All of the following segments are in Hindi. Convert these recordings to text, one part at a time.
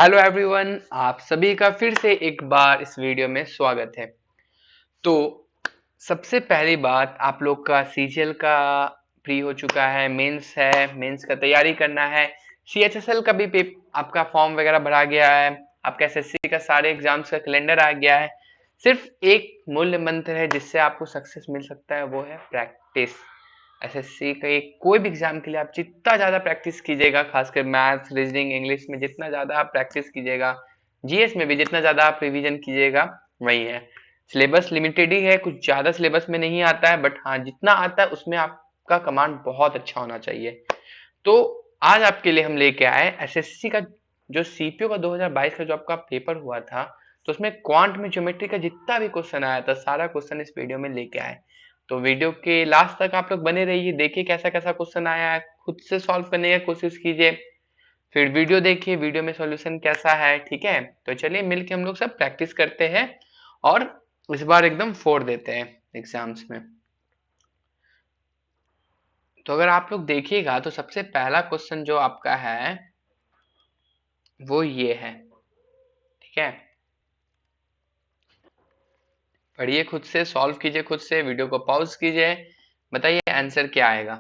हेलो एवरीवन, आप सभी का फिर से एक बार इस वीडियो में स्वागत है। तो सबसे पहली बात, आप लोग का सीजीएल का प्री हो चुका है, मेंस है, मेंस का तैयारी करना है। सीएचएसएल का भी आपका फॉर्म वगैरह भरा गया है। आपका एसएससी का सारे एग्जाम्स का कैलेंडर आ गया है। सिर्फ एक मूल्य मंत्र है जिससे आपको सक्सेस मिल सकता है, वो है प्रैक्टिस। एसएससी का कोई भी एग्जाम के लिए आप जितना ज्यादा प्रैक्टिस कीजिएगा, खासकर मैथ्स, रीजनिंग, इंग्लिश में जितना ज्यादा आप प्रैक्टिस कीजिएगा, जीएस में भी जितना ज्यादा आप रिवीजन कीजिएगा, वही है। सिलेबस लिमिटेड ही है, कुछ ज्यादा सिलेबस में नहीं आता है, बट हाँ जितना आता है उसमें आपका कमांड बहुत अच्छा होना चाहिए। तो आज आपके लिए हम लेके आए एसएससी का जो सीपीओ का 2022 का जो आपका पेपर हुआ था, तो उसमें क्वांट में ज्योमेट्री का जितना भी क्वेश्चन आया था, सारा क्वेश्चन इस वीडियो में लेके आए। तो वीडियो के लास्ट तक आप लोग बने रहिए, देखिए कैसा कैसा क्वेश्चन आया है, खुद से सॉल्व करने की कोशिश कीजिए, फिर वीडियो देखिए वीडियो में सॉल्यूशन कैसा है। ठीक है, तो चलिए मिलके हम लोग सब प्रैक्टिस करते हैं और इस बार एकदम फोड़ देते हैं एग्जाम्स में। तो अगर आप लोग देखिएगा तो सबसे पहला क्वेश्चन जो आपका है वो ये है। ठीक है, पढ़िए खुद से, सॉल्व कीजिए खुद से, वीडियो को पॉज कीजिए, बताइए आंसर क्या आएगा।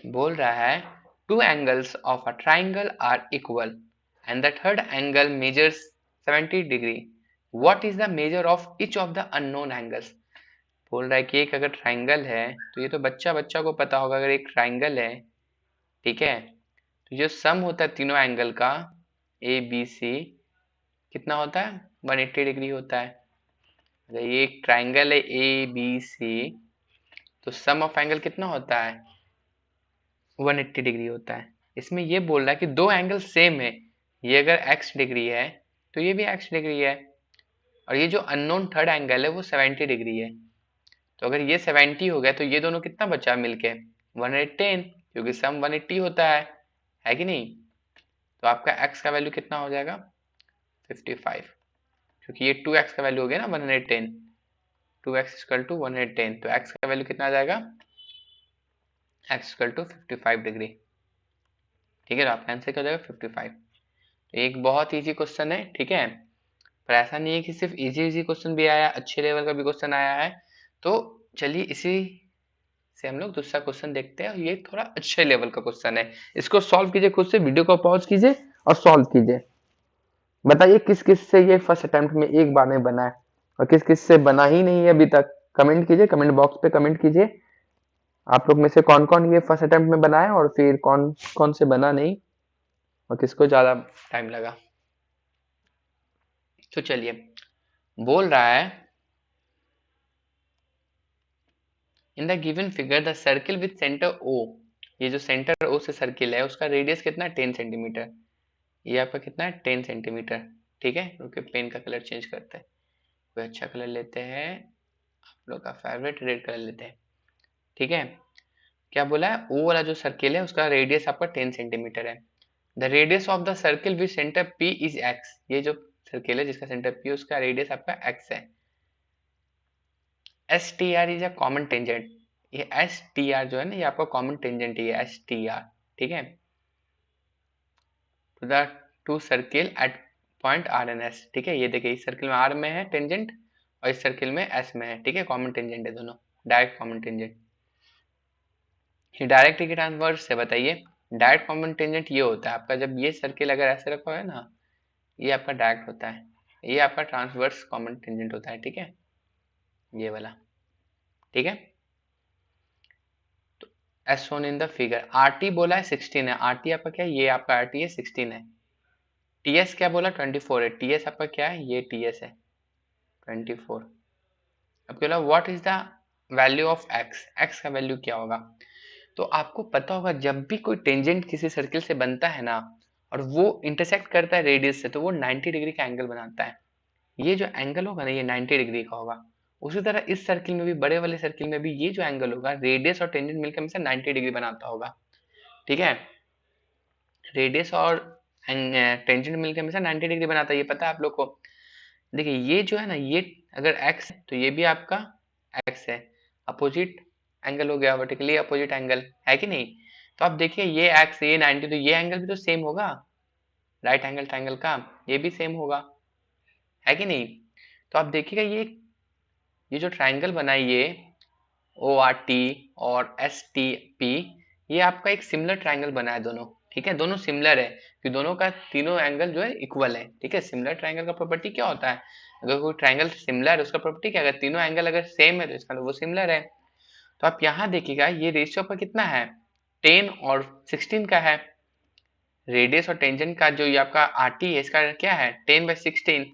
बोल रहा है two angles of a triangle are equal and the third angle measures 70 degree. What is the measure of each of the unknown angles. बोल रहा है कि एक अगर ट्राइंगल है, तो ये तो बच्चा बच्चा को पता होगा, अगर एक ट्राइंगल है, ठीक है, तो जो सम होता है तीनों एंगल का, ए बी सी, कितना होता है, 180 डिग्री होता है। अगर ये एक ट्राइंगल है ए बी सी, तो सम ऑफ एंगल कितना होता है, 180 डिग्री होता है। इसमें ये बोल रहा है कि दो एंगल सेम है, ये अगर x डिग्री है तो ये भी x डिग्री है, और ये जो अननोन थर्ड एंगल है वो 70 डिग्री है। तो अगर ये 70 हो गया तो ये दोनों कितना बचा मिलके, 110, क्योंकि सम 180 होता है कि नहीं। तो आपका x का वैल्यू कितना हो जाएगा, 55, क्योंकि ये 2x का वैल्यू हो गया ना 110, 2x इक्वल टू 110, तो x का वैल्यू कितना आ जाएगा, x इक्वल टू 55 डिग्री। ठीक है, तो आपका आंसर क्या हो जाएगा, 55। तो एक बहुत इजी क्वेश्चन है, ठीक है, पर ऐसा नहीं है कि सिर्फ इजी इजी क्वेश्चन भी आया, अच्छे लेवल का भी क्वेश्चन आया है। तो चलिए इसी से हम लोग दूसरा क्वेश्चन देखते हैं, ये थोड़ा अच्छे लेवल का क्वेश्चन है। इसको सॉल्व कीजिए खुद से, वीडियो को पॉज कीजिए और सॉल्व कीजिए। बताइए किस किस से ये फर्स्ट अटेम्प्ट में एक बार में बना है और किस किस से बना ही नहीं है अभी तक। कमेंट कीजिए, कमेंट बॉक्स पे कमेंट कीजिए, आप लोग में से कौन कौन ये फर्स्ट अटेम्प्ट में बना है और फिर कौन कौन से बना नहीं और किसको ज्यादा टाइम लगा। तो चलिए, बोल रहा है in the given figure the circle with centre O, ये जो सेंटर ओ से सर्किल है उसका रेडियस कितना है, 10 सेंटीमीटर। ये आपका कितना है, 10 सेंटीमीटर। ठीक है, क्योंकि पेन का कलर चेंज करते हैं, कोई अच्छा कलर लेते हैं, आप लोग का फेवरेट रेड कलर लेते हैं। ठीक है, क्या बोला है, ओ वाला जो सर्किल है उसका रेडियस आपका 10 सेंटीमीटर है। The radius of the circle with centre P is x, ये जो सर्किल है जिसका सेंटर पी, उसका रेडियस आपका एक्स है। S T R is a common tangent, ये एस टी आर जो है ना, ये आपका कॉमन टेंजेंट ही है, एस टी आर। ठीक है, to the two circle at point R and S. ठीक है, ये देखिए इस सर्किल में आर में है टेंजेंट और इस सर्किल में एस में है। ठीक है, कॉमन टेंजेंट है दोनों, डायरेक्ट कॉमन टेंजेंट। ये डायरेक्ट के ट्रांसवर्स से बताइए, डायरेक्ट कॉमन टेंजेंट ये होता है आपका, जब ये सर्किल अगर ऐसे रखा है ना, ये आपका डायरेक्ट होता है, ये आपका ट्रांसवर्स कॉमन टेंजेंट होता है। ठीक है, ये वाला। ठीक है, as shown in the figure, R T बोला है 16 है, आर टी आपका क्या है, ये आपका आर टी है 16 है। टी एस क्या बोला, 24 है, टी एस आपका क्या है, ये टी एस है 24। अब बोला what is the value of x, x का वैल्यू क्या होगा। तो आपको पता होगा जब भी कोई टेंजेंट किसी सर्किल से बनता है ना, और वो इंटरसेक्ट करता है रेडियस से, तो वो 90 डिग्री का एंगल बनाता है। ये जो एंगल होगा ना, ये 90 डिग्री का होगा। उसी तरह इस सर्किल में भी, बड़े वाले सर्किल में भी, ये जो एंगल होगा, रेडियस और टेंजेंट मिलकर हमेशा 90 डिग्री बनाता होगा। ठीक है, रेडियस और टेंजेंट मिलकर हमेशा 90 डिग्री बनाता है, ये पता है आप लोग को। देखिए ये जो है ना, ये अगर x है तो ये भी आपका x है, अपोजिट एंगल हो गया, वर्टिकली अपोजिट एंगल है कि नहीं। तो अब देखिए ये एक्स ये 90, तो ये एंगल भी तो सेम होगा, राइट एंगल ट्राइंगल का ये भी सेम होगा, है कि नहीं। तो आप देखिएगा ये जो ट्राइंगल बना है ये ओ आर टी और एस टी पी, ये आपका एक सिमिलर ट्राइंगल बना है दोनों, ठीक है, दोनों सिमिलर है कि दोनों का तीनों एंगल जो है इक्वल है, ठीक है। सिमिलर ट्राइंगल का प्रॉपर्टी क्या होता है, अगर कोई ट्राइंगल सिमिलर है उसका प्रॉपर्टी क्या है, अगर तीनों एंगल अगर सेम है तो इसका वो सिमिलर है। तो आप यहाँ देखिएगा ये रेशियो आपका कितना है, 10 और 16 का है। रेडियस और टेंजेंट का जो ये आपका आर टी है इसका क्या है 10/16।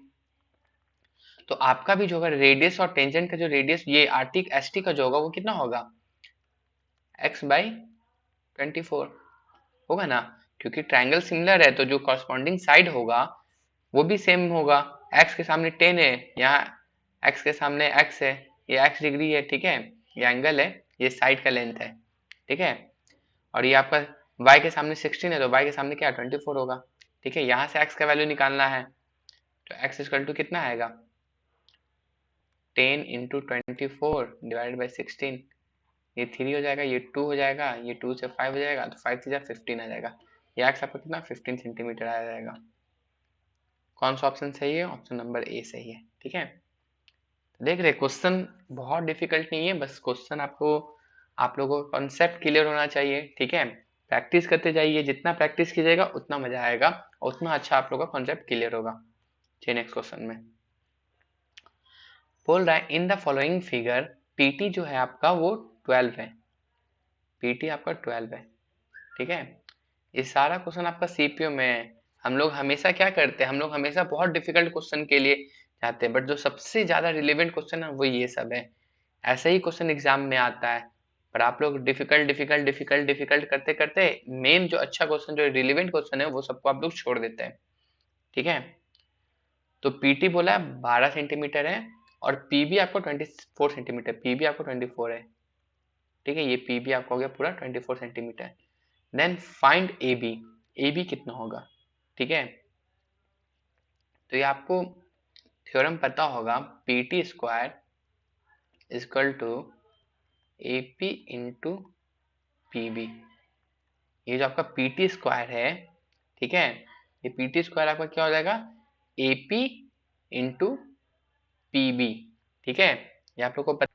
तो आपका भी जो होगा रेडियस और टेंजेंट का जो रेडियस ये आर टी एस टी का जो होगा वो कितना होगा, x/24 होगा ना, क्योंकि ट्राइंगल सिमिलर है तो जो कॉरस्पॉन्डिंग साइड होगा वो भी सेम होगा। x के सामने 10 है, यहाँ x के सामने x है, ये x डिग्री है, ठीक है, ये एंगल है, ये साइड का लेंथ है, ठीक है। और ये आपका y के सामने 16 है तो y के सामने क्या 24 होगा, ठीक है। यहाँ से x का वैल्यू निकालना है तो x इक्वल टू कितना आएगा 10 इंटू 24 डिवाइडेड बाई 16, ये 3 हो जाएगा, ये 2 हो जाएगा, ये 2 से 5 हो जाएगा तो 5 से 15 आ जाएगा, ये एक्स आपका कितना 15 सेंटीमीटर आ जाएगा। कौन सा ऑप्शन सही है, ऑप्शन नंबर ए सही है, ठीक है। देख रहे क्वेश्चन बहुत डिफिकल्ट नहीं है, बस क्वेश्चन आपको आप लोगों का कॉन्सेप्ट क्लियर होना चाहिए, ठीक है। प्रैक्टिस करते जाइए, जितना प्रैक्टिस कीजिएगा उतना मजा आएगा, उतना अच्छा आप लोगों का कॉन्सेप्ट क्लियर होगा। चलिए नेक्स्ट क्वेश्चन में बोल रहा है in the following figure PT जो है आपका वो 12 है, पीटी आपका 12 है, ठीक है। ये सारा क्वेश्चन आपका सीपीयू में है। हम लोग हमेशा क्या करते हैं, हम लोग हमेशा बहुत डिफिकल्ट क्वेश्चन के लिए जाते हैं, बट जो सबसे ज्यादा रिलेवेंट क्वेश्चन है वो ये सब है। ऐसे ही क्वेश्चन एग्जाम में आता है, पर आप लोग डिफिकल्ट डिफिकल्ट डिफिकल्ट डिफिकल्ट करते करते मेन जो अच्छा क्वेश्चन जो रिलेवेंट क्वेश्चन है वो सबको आप लोग छोड़ देते हैं, ठीक है। तो पीटी बोला है 12 सेंटीमीटर है और पीबी आपको 24 सेंटीमीटर, पीबी आपको 24 है, ठीक है, ये पीबी आपका हो गया पूरा 24 centimetre. Then find A B, A B कितना होगा, ठीक है। तो ये आपको थ्योरम पता होगा, P T square is equal to A P into P B. ये जो आपका पी टी स्क्वायर है, ठीक है, ये पी टी स्क्वायर आपका क्या हो जाएगा A P into P B, ठीक है। ये आप लोग को पता,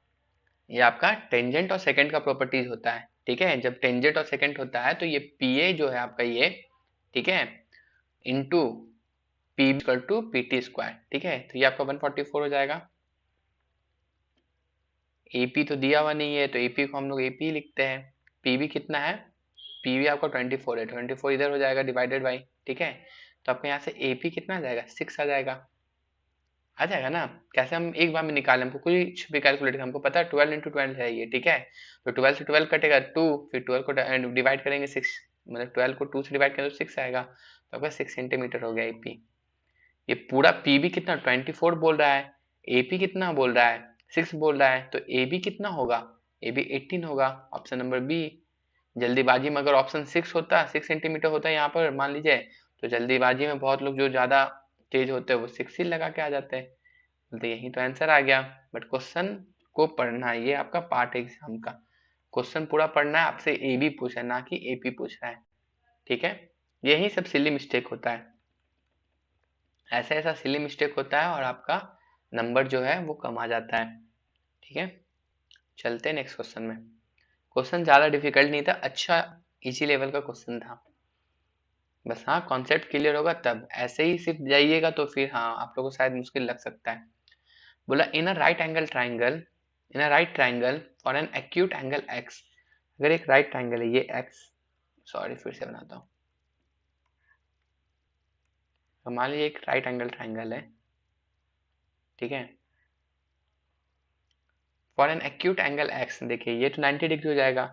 ये आपका टेंजेंट और सेकंड का प्रॉपर्टीज होता है, ठीक है। जब टेंजेंट और सेकंड होता है तो ये पी ए जो है आपका ये, ठीक है, into P equal to P T square, ठीक है। तो ये आपका 144 हो जाएगा। एपी तो दिया हुआ नहीं है तो एपी को हम लोग एपी लिखते हैं। पीबी कितना है, पीबी आपका 24 है, 24 इधर हो जाएगा डिवाइडेड बाई, ठीक है। तो आपको यहाँ से एपी कितना आ जाएगा 6 आ जाएगा, आ जाएगा ना। कैसे हम एक बार में निकालें, हमको कुछ भी कैलकुलेट, हमको पता है 12 इंटू 12 है ये, ठीक है। तो 12 से 12 कटेगा 2, फिर 12 को डिवाइड करेंगे 6, मतलब 12 को 2 से डिवाइड करें तो 6 आएगा, तो आपका 6 सेंटीमीटर हो गया एपी। ये पूरा पीबी कितना 24 बोल रहा है, एपी कितना बोल रहा है 6 बोल रहा है, तो एबी कितना होगा, एबी 18 होगा, ऑप्शन नंबर बी। जल्दीबाजी में अगर ऑप्शन 6 होता, 6 सेंटीमीटर होता है यहाँ पर मान लीजिए, तो जल्दीबाजी में बहुत लोग जो ज्यादा तेज होते हैं वो 6 ही लगा के आ जाते हैं, तो यही तो आंसर आ गया। बट क्वेश्चन को पढ़ना है, ये आपका पार्ट एग्जाम का क्वेश्चन पूरा पढ़ना है, आपसे ए बी पूछा है ना कि एपी पूछ रहा है, ठीक है। यही सब सिली मिस्टेक होता है, ऐसा ऐसा सिली मिस्टेक होता है और आपका नंबर जो है वो कम आ जाता है, ठीक है। चलते हैं नेक्स्ट क्वेश्चन में। क्वेश्चन ज़्यादा डिफिकल्ट नहीं था, अच्छा इजी लेवल का क्वेश्चन था, बस हाँ कॉन्सेप्ट क्लियर होगा तब, ऐसे ही सिर्फ जाइएगा तो फिर हाँ आप लोगों को शायद मुश्किल लग सकता है। बोला in a right angle triangle, in a right triangle for an acute angle x, अगर एक राइट ट्राइंगल है ये एक्स, सॉरी फिर से बनाता हूँ, तो मान लीजिए एक राइट एंगल ट्राइंगल है, ठीक है, for an acute angle x, देखिए ये तो 90 डिग्री हो जाएगा,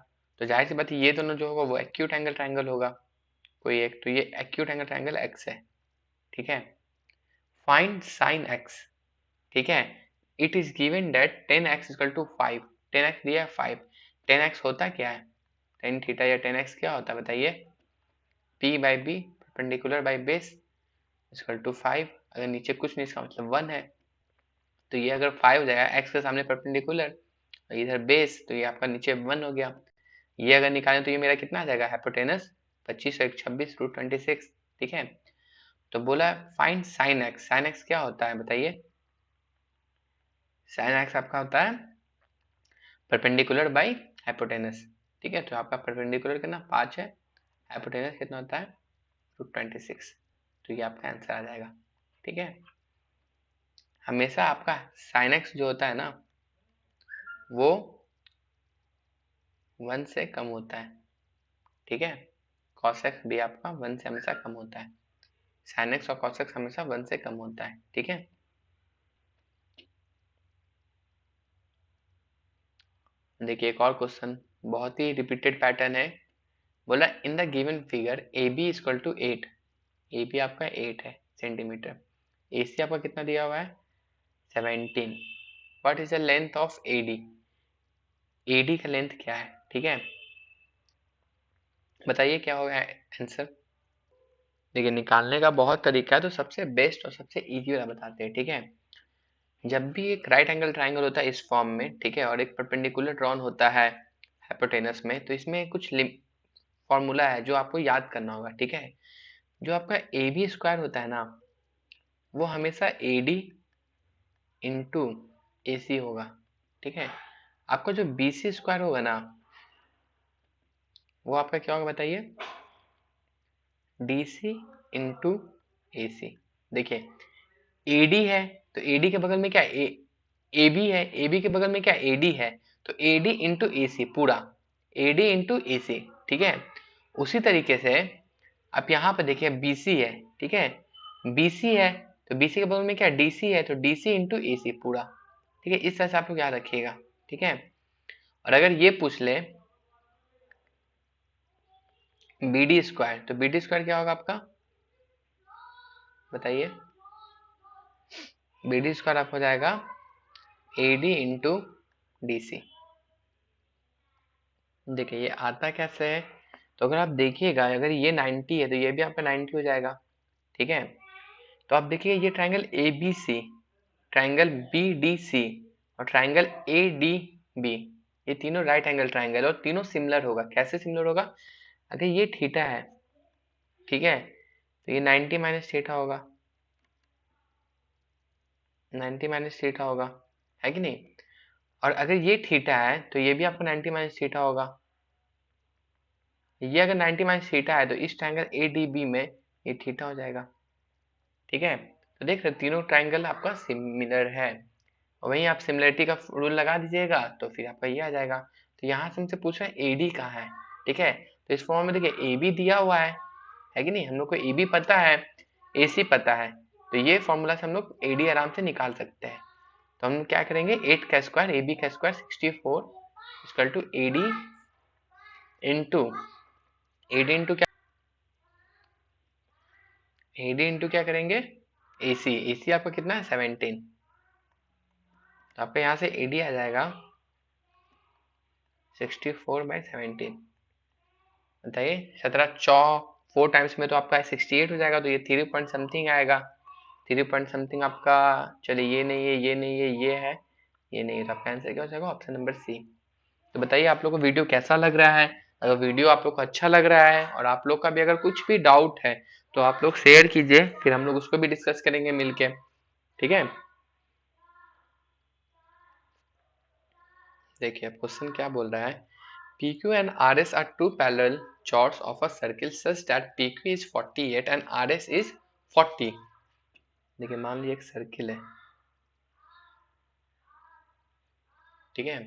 तो जाहिर सी बात है ये दोनों जो होगा वो एक्यूट एंगल ट्राइंगल होगा कोई एक, तो ये एक्यूट एंगल ट्राइंगल एक्स है, ठीक है। फाइंड साइन एक्स, ठीक है, it is given that 10x equal to 5, 10x दिया है 5, 10x होता क्या है, टेन थीटा या 10x क्या होता है बताइए, p by B perpendicular by base equal to 5, अगर नीचे कुछ नहीं इसका मतलब 1 है, तो ये अगर 5 हो जाएगा x के सामने परपेंडिकुलर, इधर बेस, तो ये आपका नीचे 1 हो गया। ये अगर निकालें तो ये मेरा कितना आ जाएगा, हाइपोटेनस 25 और 26 रूट 26। ठीक है, तो बोला find sine x. Sine x क्या होता है बताइए? साइन एक्स आपका होता है परपेंडिकुलर बाई हाइपोटेनस। ठीक है, तो आपका परपेंडिकुलर कितना 5 है, हाइपोटेनस कितना होता है रूट 26। तो ये आपका आंसर आ जाएगा। ठीक है, हमेशा आपका साइन एक्स जो होता है ना वो 1 से कम होता है। ठीक है, कॉस एक्स भी आपका 1 से हमेशा कम होता है। साइन एक्स और कॉस एक्स हमेशा 1 से कम होता है। ठीक है, देखिए एक और क्वेश्चन, बहुत ही रिपीटेड पैटर्न है। बोला in the given figure A B equal to 8, A B आपका 8 है सेंटीमीटर, ए सी आपका कितना दिया हुआ है 17। What is the length of A D? A D का लेंथ क्या है? ठीक है, बताइए क्या होगा आंसर। देखिए निकालने का बहुत तरीका है, तो सबसे बेस्ट और सबसे इजी वाला बताते हैं। ठीक है, जब भी एक राइट एंगल ट्राइंगल होता है इस फॉर्म में, ठीक है, और एक परपेंडिकुलर ड्रॉन होता है हाइपोटेनस में, तो इसमें कुछ फॉर्मूला है जो आपको याद करना होगा। ठीक है, जो आपका ए बी स्क्वायर होता है ना वो हमेशा ए डी इंटू ए सी होगा। ठीक है, आपका जो बी सी स्क्वायर होगा ना वो आपका क्या होगा बताइए, डी सी इंटू ए सी। देखिए ए डी है तो ए डी के बगल में क्या ए बी है, ए बी के बगल में क्या ए डी है, तो ए डी इंटू ए सी पूरा, ए डी इंटू ए सी। ठीक है, उसी तरीके से आप यहाँ पर देखिए बी सी है। ठीक है, बी सी है तो बी सी के बगल में क्या डी सी है, तो डी सी इंटू ए सी पूरा। ठीक है, इस तरह से आप लोग याद रखिएगा। ठीक है, और अगर ये पूछ ले बी डी स्क्वायर, तो बी डी स्क्वायर क्या होगा आपका बताइए? बी डी स्क्वायर आप हो जाएगा A D into D C. देखिए ये आता कैसे है, तो अगर आप देखिएगा अगर ये 90 है तो ये भी आपका 90 हो जाएगा। ठीक है, तो आप देखिए ये triangle A B C, triangle B D C और ट्राइंगल ए डी बी, ये तीनों राइट एंगल ट्राइंगल और तीनों सिमिलर होगा। कैसे सिमिलर होगा? अगर ये थीटा है, ठीक है, तो ये 90 माइनस थीटा होगा, 90 माइनस थीटा होगा, है कि नहीं? और अगर ये थीटा है तो ये भी आपको 90 माइनस थीटा होगा। ये अगर 90 माइनस थीटा है तो इस ट्राइंगल ए डी बी में ये थीटा हो जाएगा। ठीक है, तो देख रहे तीनों ट्राइंगल आपका सिमिलर है, और वहीं आप सिमिलरिटी का रूल लगा दीजिएगा तो फिर आपका ये आ जाएगा। तो यहाँ से हमसे पूछा है ए डी कहाँ है। ठीक है, तो इस फॉर्म में देखिए ए बी दिया हुआ है कि नहीं? हम लोग को ए बी पता है, ए सी पता है, तो ये फॉर्मूला से हम लोग ए डी आराम से निकाल सकते हैं। तो हम क्या करेंगे 8 का स्क्वायर ए बी का square 64 equal to A D into क्या, ए डी इंटू क्या करेंगे ए सी। ए सी आपका कितना है 17, तो आपका यहाँ से ए डी आ जाएगा 64/17। बताइए 17 चौ 4 टाइम्स में तो आपका 68 हो जाएगा, तो ये 3 पॉइंट समथिंग आएगा। 3 पॉइंट समथिंग आपका, चलिए ये नहीं है ये नहीं है ये है ये नहीं है, तो आपका आंसर क्या हो जाएगा ऑप्शन नंबर सी। तो बताइए आप लोग को वीडियो कैसा लग रहा है? अगर वीडियो आप लोग को अच्छा लग रहा है और आप लोग का भी अगर कुछ भी डाउट है तो आप लोग शेयर कीजिए, फिर हम लोग उसको भी डिस्कस करेंगे मिलके। ठीक है, देखिए अब क्वेश्चन क्या बोल रहा है, PQ and RS are two parallel chords of a circle such that PQ is 48 and RS is 40। देखिए मान लीजिए एक सर्किल है, ठीक है,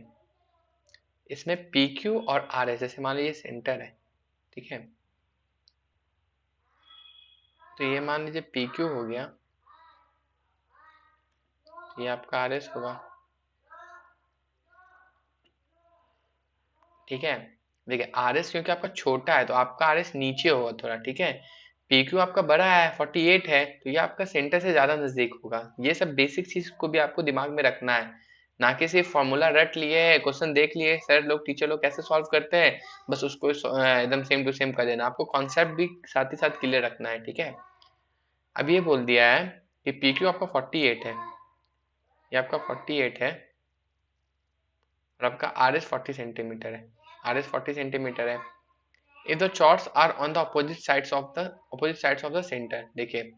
इसमें PQ और RS जैसे मान लीजिए सेंटर है, ठीक है, तो ये मान लीजिए PQ हो गया, ये आपका RS होगा। ठीक है, देखिए RS क्योंकि आपका छोटा है तो आपका RS नीचे होगा थोड़ा। ठीक है, PQ आपका बड़ा है 48 है तो ये आपका सेंटर से ज़्यादा नज़दीक होगा। ये सब बेसिक चीज़ को भी आपको दिमाग में रखना है, ना कि सिर्फ फॉर्मूला रट लिए क्वेश्चन देख लिए सर लोग टीचर लोग कैसे सॉल्व करते हैं बस उसको एकदम सेम टू सेम कर देना। आपको कॉन्सेप्ट भी साथ ही साथ क्लियर रखना है। ठीक है, अब ये बोल दिया है कि PQ आपका 48 है, ये आपका 48 है और आपका आर एस 40 सेंटीमीटर है, आर एस 40 सेंटीमीटर है। If the chords are on the opposite sides of the centre, देखिए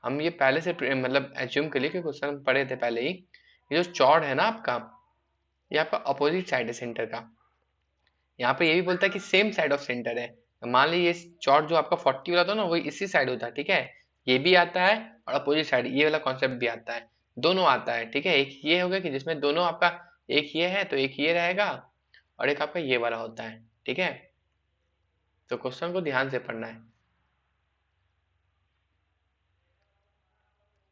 हम ये पहले से मतलब एज्यूम कर लिए, क्योंकि क्वेश्चन पढ़े थे पहले ही। ये जो चॉर्ड है ना आपका, ये आपका अपोजिट साइड है सेंटर का। यहाँ पे ये भी बोलता है कि सेम साइड ऑफ सेंटर है। तो मान लीजिए ये चॉर्ड जो आपका 40 वाला था ना, वही इसी साइड होता है, ठीक है। ये भी आता है और अपोजिट साइड ये वाला कॉन्सेप्ट भी आता है, दोनों आता है, ठीक है। एक ये होगा कि जिसमें दोनों आपका, एक ये है तो एक ये रहेगा, और एक आपका ये वाला होता है, ठीक है। तो क्वेश्चन को ध्यान से पढ़ना है।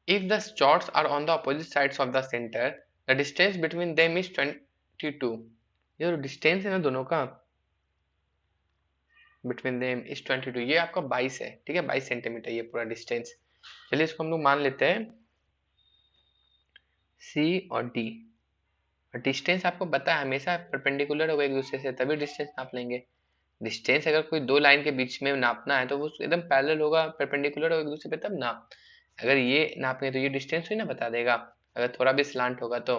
If the chords are on the opposite sides of the center, the distance between them is 22। ये जो डिस्टेंस है ना दोनों का, बिटवीन देम इज 22, ये आपका 22 है, ठीक है। 22 सेंटीमीटर ये पूरा डिस्टेंस। चलिए इसको हम लोग मान लेते हैं सी और डी। डिस्टेंस आपको पता है हमेशा परपेंडिकुलर होगा एक दूसरे से, तभी डिस्टेंस नाप लेंगे। डिस्टेंस अगर कोई दो लाइन के बीच में नापना है तो वो एकदम पैरेलल होगा, परपेंडिकुलर होगा एक दूसरे पे, तब ना। अगर ये नापने तो ये डिस्टेंस ही ना बता देगा, अगर थोड़ा भी स्लांट होगा तो।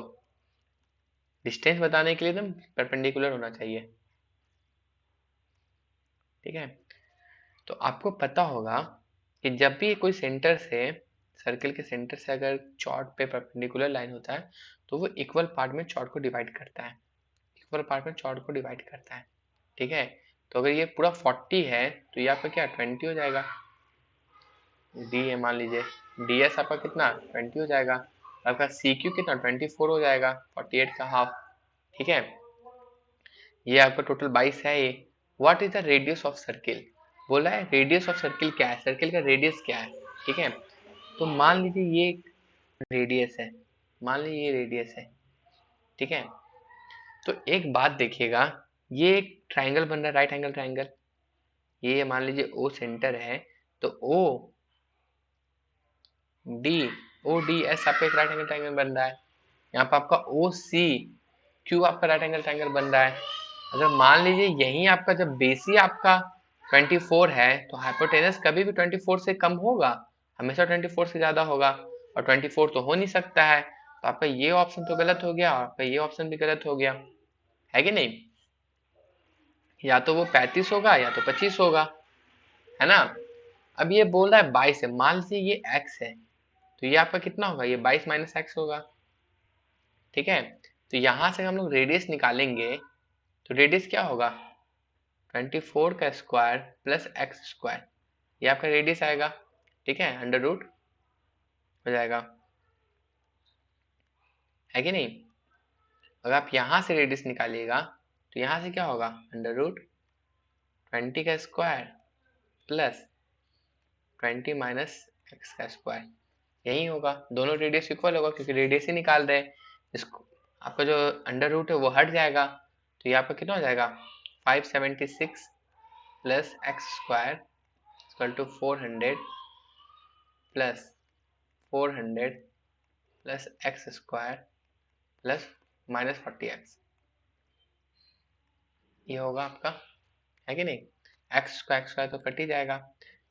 डिस्टेंस बताने के लिए एकदम परपेंडिकुलर होना चाहिए, ठीक है। तो आपको पता होगा कि जब भी कोई सेंटर से, सर्कल के सेंटर से अगर चॉर्ड पे परपेंडिकुलर लाइन होता है तो वो इक्वल पार्ट में चॉर्ड को डिवाइड करता है, इक्वल पार्ट में चॉर्ड को डिवाइड करता है, ठीक है। तो अगर ये पूरा 40 है तो ये आपका क्या 20 हो जाएगा। डी है मान लीजिए, डी एस आपका कितना 20 हो जाएगा। आपका सी क्यू कितना 24 हो जाएगा, 48 का हाफ, ठीक है। ये आपका टोटल 22 है ये। What is the radius of circle, बोला है रेडियस ऑफ सर्किल क्या है, सर्किल का रेडियस क्या है, ठीक है। तो मान लीजिए ये रेडियस है, मान लीजिए ये रेडियस है, ठीक है। तो एक बात देखिएगा, ये एक ट्राइंगल बन रहा है, राइट एंगल ट्राइंगल। ये मान लीजिए ओ सेंटर है, तो O D, O D S आपका एक राइट एंगल ट्राइंगल बन रहा है। यहाँ पर आपका ओ सी क्यू आपका राइट एंगल ट्राइंगल बन रहा है। अगर मान लीजिए यही आपका जब बेसी आपका 24 है तो हाइपोटेनस कभी भी 24 से कम होगा, हमेशा 24 से ज्यादा होगा, और 24 तो हो नहीं सकता है। तो आपका ये ऑप्शन तो गलत हो गया और आपका ये ऑप्शन भी गलत हो गया, है कि नहीं। या तो वो 35 होगा या तो 25 होगा, है ना। अब ये बोल रहा है 22 है, मान लीजिए ये x है, तो ये आपका कितना होगा, ये 22 माइनस एक्स होगा, ठीक है। तो यहां से हम लोग रेडियस निकालेंगे, तो रेडियस क्या होगा 24 का स्क्वायर प्लस एक्स स्क्वायर, ये आपका रेडियस आएगा, ठीक है। अंडर रूट हो जाएगा, है कि नहीं। अगर आप यहां से रेडियस निकालिएगा तो यहां से क्या होगा अंडर रूट 20 का स्क्वायर प्लस 20 माइनस एक्स का स्क्वायर, यही होगा। दोनों रेडियस इक्वल होगा क्योंकि रेडियस ही निकाल रहे हैं। इसको आपका जो अंडर रूट है वो हट जाएगा, तो ये आपका कितना हो जाएगा 576 plus x square equal to 400 plus 400 plus x square plus minus 40x, ये होगा आपका, है कि नहीं। एक्स का एक्स स्क्वायर तो कट ही जाएगा।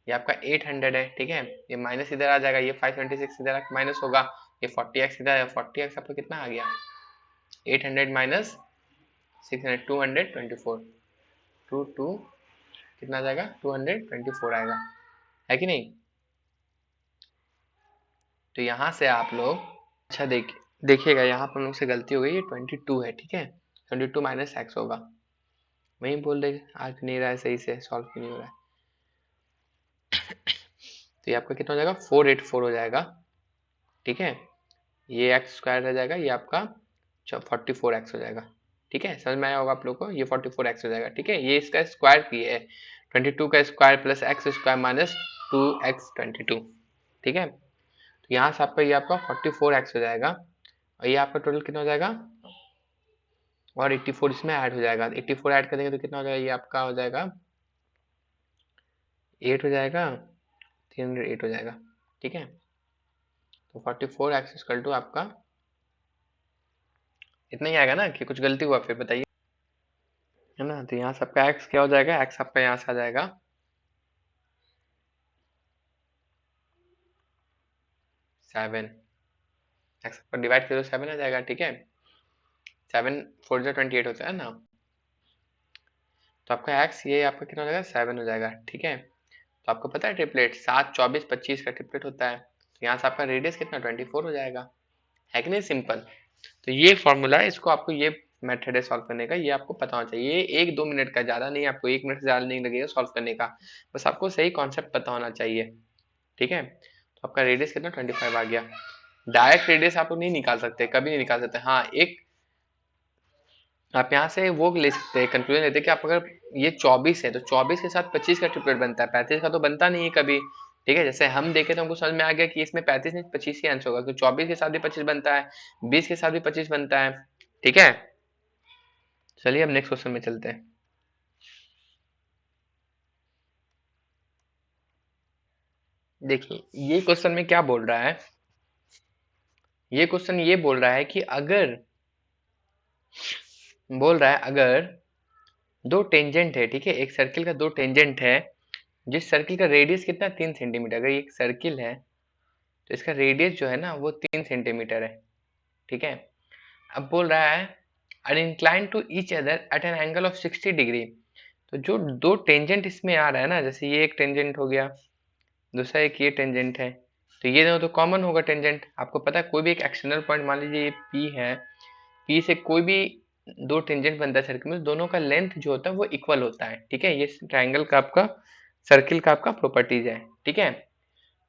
ये आपका 800 है, ठीक है। ये माइनस इधर आ जाएगा, ये 526 इधर माइनस होगा, ये 40x इधर है, 40x आपका कितना आ गया 800 माइनस 600 224, टू टू कितना आ जाएगा 224 आएगा, है कि नहीं। तो यहाँ से आप लोग अच्छा देखिएगा, यहाँ पर हम लोग से गलती हो गई, ये 22 है, ठीक है। 22 माइनस एक्स होगा, वही बोल रहे आज नहीं रहा है सही से, सॉल्व क्यों नहीं हो रहा है। तो ये आपका कितना हो जाएगा 484 हो जाएगा, ठीक है। ये एक्स स्क्वायर रह जाएगा, ये आपका 44x हो जाएगा, ठीक है। समझ में आया होगा आप लोग को, ये 44x हो जाएगा, ठीक है। ये इसका स्क्वायर की है 22 का square plus x square minus 2x22, ठीक है। तो यहाँ से आपका ये आपका 44x हो जाएगा, और ये आपका टोटल कितना हो जाएगा, और 84 इसमें ऐड हो जाएगा, 84 ऐड करेंगे तो कितना हो जाएगा, ये आपका हो जाएगा 8 हो जाएगा, 308 हो जाएगा, ठीक है। तो 44x इक्वल टू आपका इतना ही आएगा ना, कि कुछ गलती हुआ फिर बताइए, है ना। तो यहाँ से आपका x क्या हो जाएगा, x आपका यहाँ से आ जाएगा 7, x पर डिवाइड करो 7 आ जाएगा, ठीक है। 7 4 जो 28 होता है ना, तो आपका एक्स ये आपका कितना हो जाएगा 7 हो जाएगा। ठीक है, तो आपको पता है ट्रिपलेट 7 24 25 का ट्रिपलेट होता है, तो यहाँ से आपका रेडियस कितना 24 हो जाएगा, है कि नहीं सिंपल। तो ये फॉर्मूला है, इसको आपको ये मेथड है सॉल्व करने का, ये आपको पता होना चाहिए। ये 1-2 मिनट का, ज़्यादा नहीं, आपको 1 मिनट से ज़्यादा नहीं लगेगा सॉल्व करने का, बस आपको सही कॉन्सेप्ट पता होना चाहिए। ठीक है, तो आपका रेडियस कितना 25 आ गया। डायरेक्ट रेडियस आप लोग नहीं निकाल सकते, कभी नहीं निकाल सकते। हाँ, एक आप यहाँ से वो ले सकते हैं, कंक्लूजन लेते हैं कि आप अगर ये 24 है तो 24 के साथ 25 का ट्रिपलेट बनता है, 35 का तो बनता नहीं है कभी। ठीक है, जैसे हम देखे तो हमको समझ में आ गया कि इसमें 35 नहीं 25 ही आंसर होगा, क्योंकि 24 के साथ भी 25 बनता है, 20 के साथ भी 25 बनता है। ठीक है, चलिए अब नेक्स्ट क्वेश्चन में चलते हैं। देखिए ये क्वेश्चन में क्या बोल रहा है, ये क्वेश्चन ये बोल रहा है कि अगर, बोल रहा है अगर दो टेंजेंट है, ठीक है, एक सर्किल का दो टेंजेंट है, जिस सर्किल का रेडियस कितना 3 सेंटीमीटर, अगर ये एक सर्किल है तो इसका रेडियस जो है ना वो 3 सेंटीमीटर है। ठीक है, अब बोल रहा है are incline to each other at an angle of 60 degree. तो जो दो टेंजेंट इसमें आ रहा है ना, जैसे ये एक टेंजेंट हो गया, दूसरा एक ये टेंजेंट है, तो ये दोनों तो कॉमन होगा टेंजेंट। आपको पता है कोई भी एक एक्सटर्नल पॉइंट, मान लीजिए ये पी है, पी से कोई भी दो टेंजेंट बनता है सर्किल में, दोनों का लेंथ जो होता है वो इक्वल होता है। ठीक है, ये ट्राइंगल का आपका, सर्किल का आपका प्रॉपर्टीज है। ठीक है,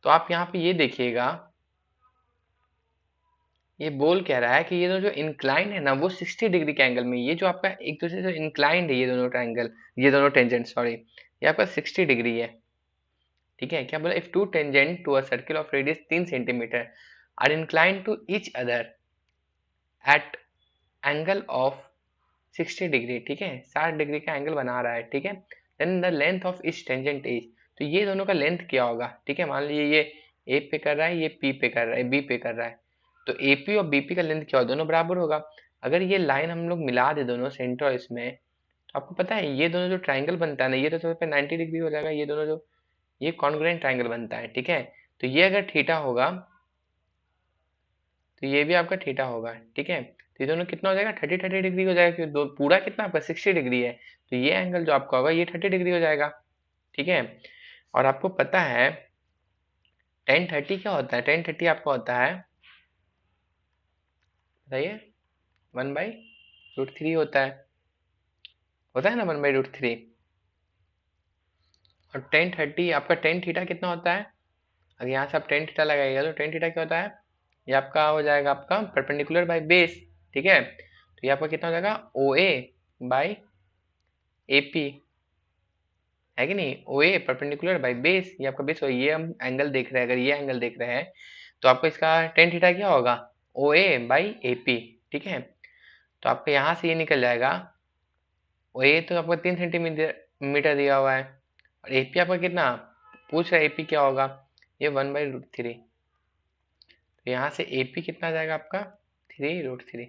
तो आप यहाँ पे ये देखिएगा, ये बोल कह रहा है कि ये दोनों जो इंक्लाइन है ना वो 60 डिग्री के एंगल में, ये जो आपका एक दूसरे से इंक्लाइंड है ये दोनों ट्राइंगल, ये दोनों टेंजेंट सॉरी, ये आपका 60 डिग्री है। ठीक है, क्या बोला, if two tangent to a circle of radius 3 centimetre are inclined to each other at angle of 60 degree, ठीक है, 60 डिग्री का एंगल बना रहा है। ठीक है, then the length of each tangent is, तो ये दोनों का लेंथ क्या होगा। ठीक है, मान लीजिए ये ए पे कर रहा है, ये पी पे कर रहा है, बी पे कर रहा है, तो एपी और बीपी का लेंथ क्या होगा, दोनों बराबर होगा। अगर ये लाइन हम लोग मिला दे दोनों सेंटर और इसमें, तो आपको पता है ये दोनों जो ट्राइंगल बनता है ना, ये तो सबसे 90 डिग्री हो जाएगा, ये दोनों जो, ये कॉन्ग्रुएंट ट्राइंगल बनता है। ठीक है, तो ये अगर थीटा होगा तो ये भी आपका थीटा होगा। ठीक है, तो ये दोनों कितना हो जाएगा 30 डिग्री हो जाएगा, क्योंकि दो पूरा कितना आपका 60 डिग्री है, तो ये एंगल जो आपका होगा ये 30 डिग्री हो जाएगा। ठीक है, और आपको पता है टेन थर्टी क्या होता है, टेन थर्टी आपका होता है, बताइए, 1/√3 होता है ना, 1/√3। और टेन थर्टी आपका टेन थीटा कितना होता है, अगर यहाँ से आप टेन थीटा लगाइएगा तो टेन थीटा क्या होता है, ये आपका हो जाएगा आपका परपेंडिकुलर बाय बेस। ठीक है, तो ये आपका कितना हो जाएगा ओ ए बाई ए पी, है कि नहीं, ओ ए परपेंडिकुलर बाई बेस, ये आपका बेस हो, ये हम एंगल देख रहे हैं, अगर ये एंगल देख रहे हैं तो आपको इसका टेन थीटा क्या होगा ओ ए बाई ए पी। ठीक है, तो आपका यहाँ से ये निकल जाएगा, ओ ए तो आपका 3 सेंटीमीटर दिया हुआ है, और ए पी आपका कितना पूछ रहा है, ए पी क्या होगा, ये 1/√3, तो यहाँ से ए पी कितना आ जाएगा आपका 3√3।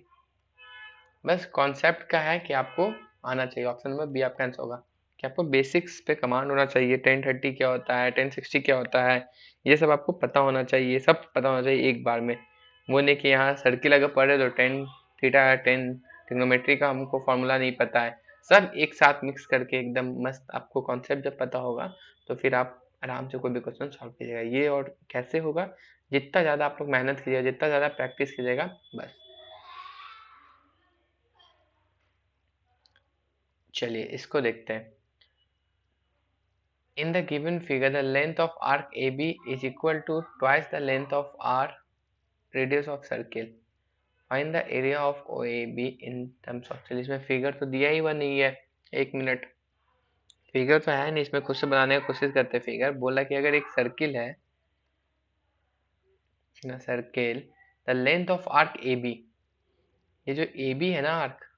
बस कॉन्सेप्ट का है कि आपको आना चाहिए, ऑप्शन नंबर बी आपका आंसर होगा, कि आपको बेसिक्स पे कमांड होना चाहिए, टेन थर्टी क्या होता है, 1060 क्या होता है, ये सब आपको पता होना चाहिए, सब पता होना चाहिए एक बार में। वो नहीं कि यहाँ सर्किल अगर पढ़े तो टेन थीटा, टेन ट्रिग्नोमेट्री का हमको फॉर्मूला नहीं पता है, सब एक साथ मिक्स करके एकदम मस्त आपको कॉन्सेप्ट जब पता होगा तो फिर आप आराम से कोई भी क्वेश्चन सॉल्व कीजिएगा। ये और कैसे होगा, जितना ज़्यादा आप लोग मेहनत कीजिएगा, जितना ज़्यादा प्रैक्टिस कीजिएगा, बस। चलिए इसको देखते हैं। In the given figure, the length of arc AB is equal to twice the length of R radius of circle. Find the area of OAB in terms of, चलिए इसमें फिगर तो दिया ही हुआ नहीं है, एक मिनट, फिगर तो है नहीं, इसमें खुद से बनाने की कोशिश करते हैं। फिगर बोला कि अगर एक सर्किल है ना, circle, the length of arc A B, ये जो ए बी है ना arc,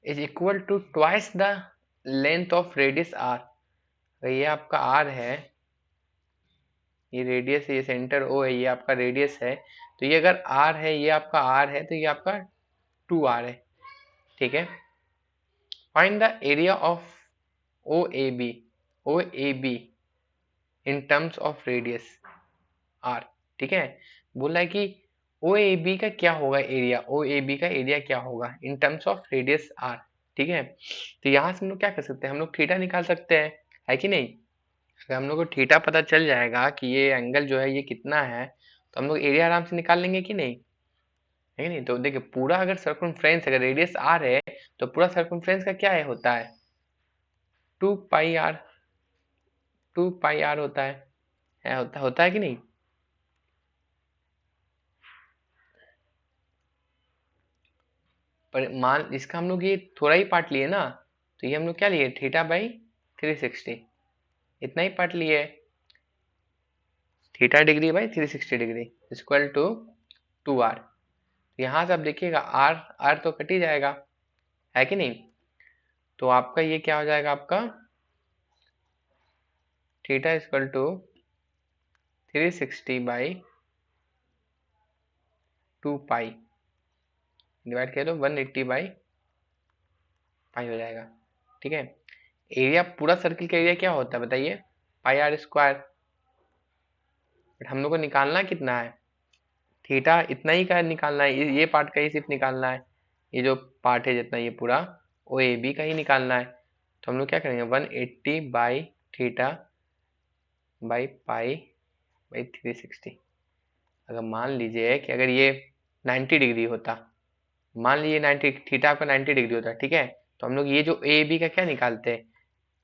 is equal to twice the length of radius R. ये आपका आर है, ये रेडियस है, ये सेंटर ओ है, ये आपका रेडियस है, तो ये अगर आर है, ये आपका आर है, तो ये आपका 2r है। ठीक है, find the area of O A B, O A B in terms of radius R. ठीक है, बोला है कि ओ ए बी का क्या होगा एरिया, ओ ए बी का एरिया क्या होगा in terms of radius R. ठीक है, तो यहाँ से हम लोग क्या कर सकते हैं, हम लोग थीटा निकाल सकते हैं, है कि नहीं। अगर हम लोग को थीटा पता चल जाएगा कि ये एंगल जो है ये कितना है, तो हम लोग एरिया आराम से निकाल लेंगे कि नहीं, है कि नहीं। तो देखिए पूरा अगर सर्कमफ्रेंस, अगर रेडियस आर है तो पूरा सर्कमफ्रेंस का क्या है, होता है 2 पाई आर, 2 पाई आर होता है होता है कि नहीं। पर मान इसका हम लोग ये थोड़ा ही पार्ट लिए ना, तो ये हम लोग क्या लिए, θ/360, इतना ही पार्ट लिए, θ/360 इक्वल टू 2r। यहाँ से आप देखिएगा आर आर तो कट ही जाएगा, है कि नहीं। तो आपका ये क्या हो जाएगा, आपका theta equal to 360/2 pi divide कर दो 180/पाई हो जाएगा। ठीक है, एरिया पूरा सर्किल का एरिया क्या होता है बताइए, πr²। बट हम लोग को निकालना कितना है, थीटा इतना ही का निकालना है, ये पार्ट का ही सिर्फ निकालना है, ये जो पार्ट है जितना ये पूरा ओ ए बी का ही निकालना है। तो हम लोग क्या करेंगे 180/θ/पाई/360। अगर मान लीजिए कि अगर ये 90 डिग्री होता, मान लीजिए 90 थीटा आपका 90 डिग्री होता, ठीक है, तो हम लोग ये जो ए बी का क्या निकालते हैं,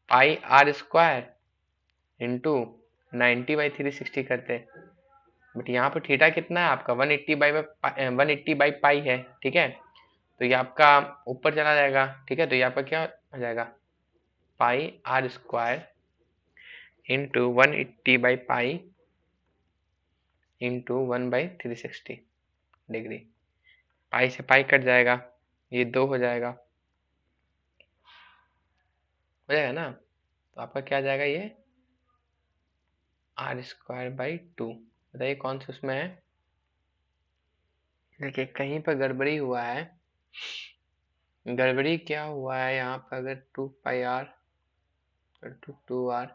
πr² इंटू 90/360 करते हैं। बट यहाँ पर थीटा कितना है आपका 180/पाई है, ठीक है। तो ये आपका ऊपर चला जाएगा, ठीक है, तो ये आपका क्या हो जाएगा, πr² इंटू 180/पाई इंटू 1/360 डिग्री। पाई से पाई कट जाएगा, ये 2 हो जाएगा, ना। तो आपका क्या आ जाएगा, ये r²/2। बताइए कौन सा उसमें है। देखिए कहीं पर गड़बड़ी हुआ है, गड़बड़ी क्या हुआ है यहाँ पर, अगर 2 पाई आर टू 2r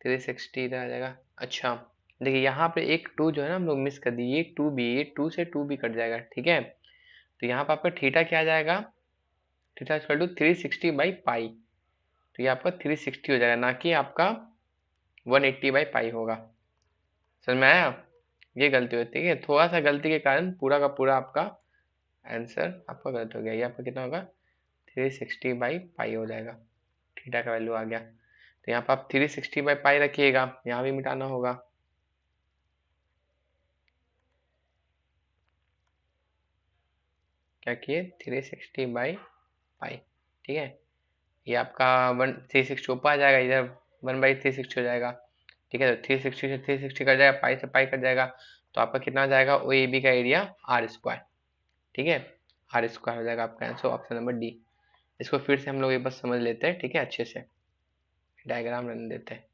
360 इधर आ जाएगा। अच्छा देखिए यहाँ पे एक 2 जो है ना हम लोग मिस कर दिए, एक 2 भी, ये 2 से 2 भी कट जाएगा, ठीक है। तो यहाँ पर आपका थीटा क्या आ जाएगा, थीटा इक्वल टू 360/पाई। तो ये आपका 360 हो जाएगा, ना कि आपका 180/पाई होगा। समझ में आया, ये गलती होती है, थोड़ा सा गलती के कारण पूरा का पूरा आपका आंसर आपका गलत हो गया। ये आपका कितना होगा 360/पाई हो जाएगा, थीटा का वैल्यू आ गया। तो यहाँ पर आप 360/पाई रखिएगा, यहाँ भी मिटाना होगा। क्या किए 360/पाई, ठीक है। ये आपका 360 ऊपर आ जाएगा, इधर 1/360 हो जाएगा, ठीक है। तो 360 से 360 कट जाएगा, पाई से पाई कट जाएगा, तो आपका कितना आ जाएगा ओ ए बी का एरिया r², ठीक है, r² हो जाएगा आपका आंसर, ऑप्शन नंबर डी। इसको फिर से हम लोग एक बार समझ लेते हैं, ठीक है, अच्छे से डायग्राम रन देते हैं।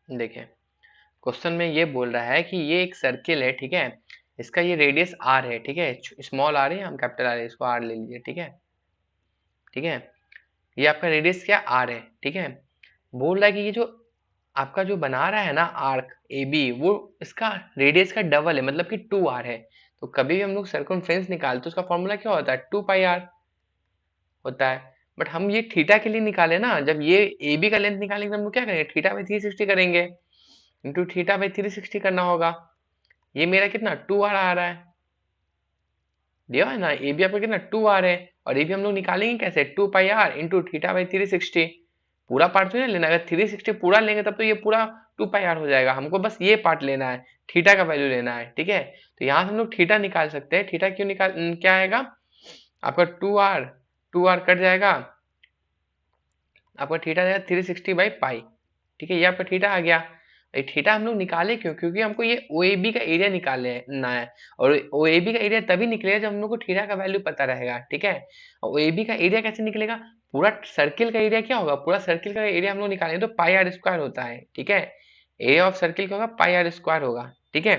देखिए क्वेश्चन में ये बोल रहा है कि ये एक सर्किल है, ठीक है, इसका ये रेडियस आर है, ठीक है, स्मॉल आर है, हम कैपिटल आर है, इसको आर ले लीजिए, ठीक है, ठीक है। ये आपका रेडियस क्या आर है, ठीक है। बोल रहा है कि ये जो आपका जो बना रहा है ना आर्क ए बी, वो इसका रेडियस का डबल है, मतलब कि 2r है। तो कभी भी हम लोग सर्कमफ्रेंस निकालते तो उसका फॉर्मूला क्या होता है, 2 पाई आर होता है। बट हम ये थीटा के लिए निकाले ना, जब ये ए बी का लेंथ निकालेंगे तो हम लोग क्या करेंगे, θ/360 करेंगे, इंटू θ/360 करना होगा। ये मेरा कितना 2r आ रहा है, दिया है ना, ए बी आपका कितना 2r है, और ये भी हम लोग निकालेंगे कैसे 2 पाई आर इंटू θ/360। पूरा पार्ट तो नहीं लेना, अगर 360 पूरा लेंगे तब तो ये पूरा 2 पाई आर हो जाएगा, हमको बस ये पार्ट लेना है, थीटा का वैल्यू लेना है, ठीक है। तो यहाँ से हम लोग थीटा निकाल सकते हैं, थीटा क्यों निकाल, क्या आएगा आपका 2r कट जाएगा, आपका थीटा जाएगा 360/पाई, ठीक है, ये आपका थीटा आ गया। ये थीटा हम लोग निकाले क्यों, क्योंकि हमको ये ओ ए बी का एरिया निकालना है, और ओ ए बी का एरिया तभी निकलेगा जब हम लोग को थीटा का वैल्यू पता रहेगा, ठीक है। और ओ ए बी का एरिया कैसे निकलेगा, पूरा सर्किल का एरिया क्या होगा, पूरा सर्किल का एरिया हम लोग निकालेंगे तो पाई आर स्क्वायर होता है, ठीक है। एरिया ऑफ सर्किल का होगा पाई आर स्क्वायर होगा, ठीक है।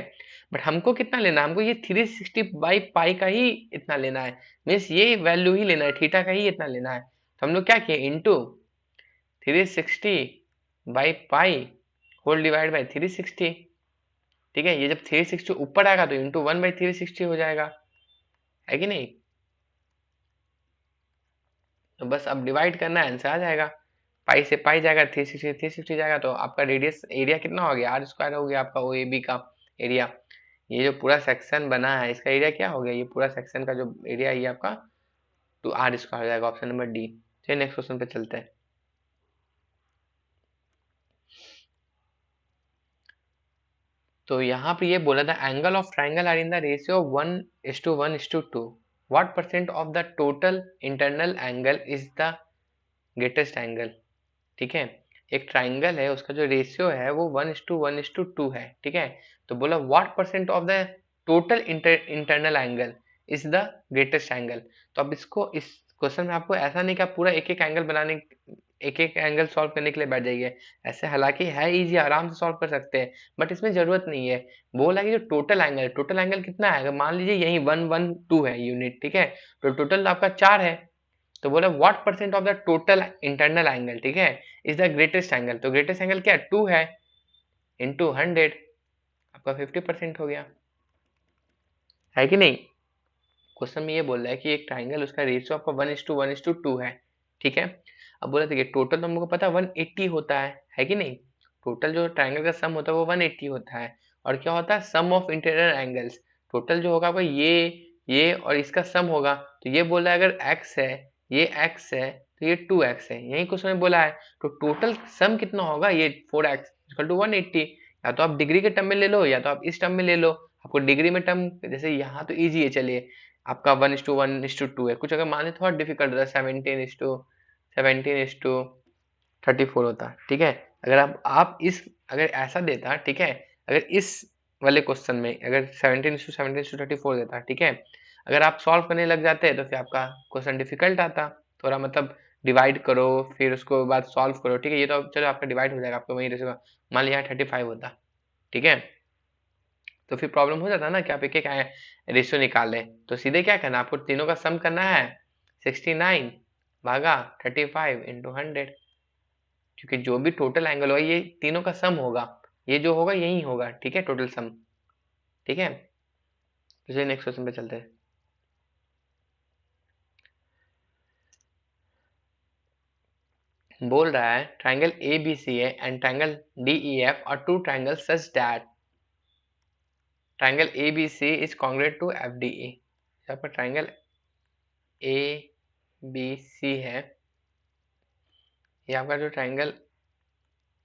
बट हमको कितना लेना है, हमको ये 360 बाई पाई का ही इतना लेना है, मीन्स ये वैल्यू ही लेना है, थीटा का ही इतना लेना है। तो हम लोग क्या किए, into 360 by pi whole divide by 360, ठीक है। ये जब 360 ऊपर आएगा तो इंटू 1/360 हो जाएगा, है कि नहीं। तो बस अब डिवाइड करना है, आंसर आ जाएगा। पाई से पाई जाएगा, 360 जाएगा, तो आपका रेडियस एरिया कितना हो गया, आर स्क्वायर हो गया आपका ओ ए बी का एरिया। ये जो पूरा सेक्शन बना है इसका एरिया क्या हो गया, ये पूरा सेक्शन का जो एरिया है ये आपका 2 आर स्क्वायर हो जाएगा, ऑप्शन नंबर डी। चलिए नेक्स्ट क्वेश्चन पे चलते हैं। तो यहाँ पे ये बोला था angle of triangle are in the ratio 1:1:2, what percent of the total internal angle is the greatest angle, ठीक है। एक ट्राइंगल है उसका जो रेशियो है वो 1:1:2 है, ठीक है। तो बोला what percent of the total internal angle is the greatest angle. तो अब इसको इस क्वेश्चन में आपको ऐसा नहीं कि आप पूरा एक एक एंगल बनाने, एक एक एंगल सॉल्व करने के लिए बैठ जाइए। ऐसे हालांकि है इजी, आराम से सॉल्व कर सकते हैं, बट इसमें जरूरत नहीं है। बोला कि जो टोटल एंगल कितना है, अगर मान लीजिए यही 112 है यूनिट, ठीक है। तो टोटल आपका 4 है। तो बोला what percent of the total internal angle, ठीक है, इज द ग्रेटेस्ट एंगल। तो ग्रेटेस्ट एंगल क्या है, 2 है, इंटू 100, आपका 50% हो गया, है कि नहीं। क्वेश्चन में ये बोल रहा है कि एक ट्राइंगल उसका रेशियो आपका 1:1:2 है, ठीक है। अब बोला देखिए टोटल तो हमको पता है 180 होता है कि नहीं। टोटल जो ट्राइंगल का सम होता है वो 180 होता है, और क्या होता है, सम ऑफ इंटीरियर एंगल्स। टोटल जो होगा आपका ये और इसका सम होगा। तो ये बोला है अगर x है, ये x है, तो ये 2x है, यही क्वेश्चन में बोला है। तो टोटल सम कितना होगा, ये 4x इक्वल टू 180। या तो आप डिग्री के टर्म में ले लो या तो आप इस टर्म में ले लो। आपको डिग्री में टर्म जैसे यहाँ तो इजी है, चलिए आपका 1:1:2 है, कुछ अगर माने थोड़ा डिफिकल्ट होता है, 17:34 होता, ठीक है। अगर आप इस अगर ऐसा देता, ठीक है, अगर इस वाले क्वेश्चन में अगर 17:17:34 देता, ठीक है, अगर आप सॉल्व करने लग जाते तो फिर आपका क्वेश्चन डिफिकल्ट आता थोड़ा, मतलब डिवाइड करो फिर उसको बाद सॉल्व करो, ठीक है। ये तो चलो आपका डिवाइड हो जाएगा, आपका वही रहेगा। मान लिया 35 होता, ठीक है, तो फिर प्रॉब्लम हो जाता ना कि आप एक एक रेशियो निकाल लें। तो सीधे क्या करना, आपको तीनों का सम करना है, 69 भागा 35 इंटू 100, क्योंकि जो भी टोटल एंगल होगा ये तीनों का सम होगा, ये जो होगा यही होगा, ठीक है, टोटल सम, ठीक है। तो चलिए नेक्स्ट क्वेश्चन पे चलते हैं। बोल रहा है ट्राइंगल ए बी सी है and triangle D E F are two triangle such that triangle A B C is congruent to F D E. यहाँ पर ट्राइंगल ए बी सी है, ये आपका जो ट्राइंगल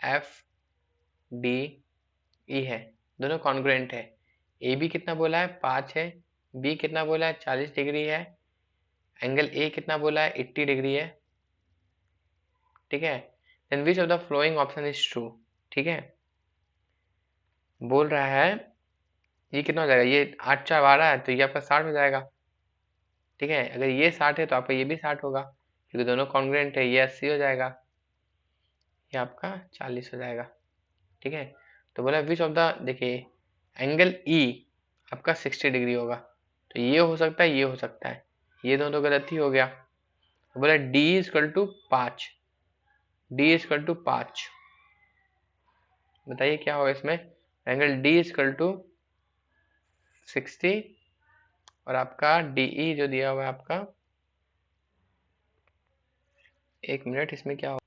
एफ डी ई है, दोनों कॉन्ग्रुएंट है। ए बी कितना बोला है 5 है, बी कितना बोला है 40 डिग्री है, एंगल ए कितना बोला है 80 डिग्री है, ठीक है। Then which of the following option is true, ठीक है। बोल रहा है ये कितना हो जाएगा, ये 8 4 12 है तो ये आपका 60 हो जाएगा, ठीक है। अगर ये 60 है तो आपका ये भी 60 होगा, क्योंकि दोनों कॉन्ग्रुएंट है, ये 80 हो जाएगा, ये आपका 40 हो जाएगा, ठीक है। तो बोला विच ऑफ द, देखिए एंगल ई आपका 60 डिग्री होगा, तो ये हो सकता है, ये हो सकता है, ये दोनों तो गलत ही हो गया। तो बोला D equal to 5, D equal to 5, बताइए क्या होगा इसमें, एंगल डी इजकल टू 60 और आपका डीई जो दिया हुआ है आपका, एक मिनट इसमें क्या होगा,